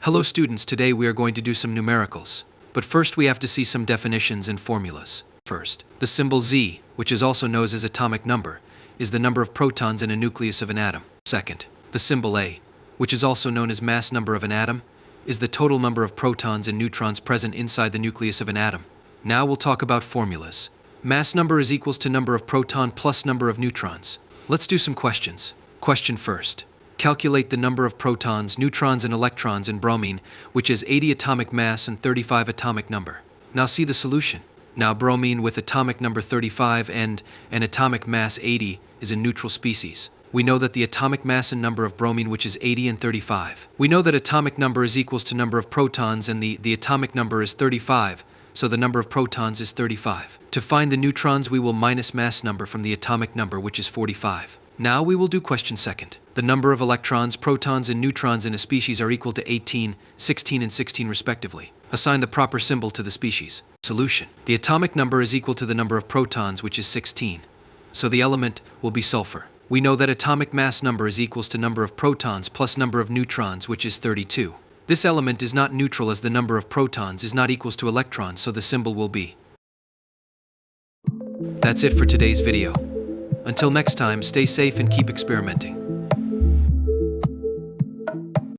Hello students, today we are going to do some numericals. But first we have to see some definitions and formulas. First, the symbol Z, which is also known as atomic number, is the number of protons in a nucleus of an atom. Second, the symbol A, which is also known as mass number of an atom, is the total number of protons and neutrons present inside the nucleus of an atom. Now we'll talk about formulas. Mass number is equals to number of proton plus number of neutrons. Let's do some questions. Question first. Calculate the number of protons, neutrons, and electrons in bromine, which is 80 atomic mass and 35 atomic number. Now see the solution. Now bromine with atomic number 35 and an atomic mass 80 is a neutral species. We know that the atomic mass and number of bromine, which is 80 and 35. We know that atomic number is equals to number of protons and the atomic number is 35, so the number of protons is 35. To find the neutrons, we will minus mass number from the atomic number, which is 45. Now we will do question second. The number of electrons, protons, and neutrons in a species are equal to 18, 16, and 16 respectively. Assign the proper symbol to the species. Solution. The atomic number is equal to the number of protons, which is 16. So the element will be sulfur. We know that atomic mass number is equals to number of protons plus number of neutrons, which is 32. This element is not neutral as the number of protons is not equals to electrons, so the symbol will be. That's it for today's video. Until next time, stay safe and keep experimenting.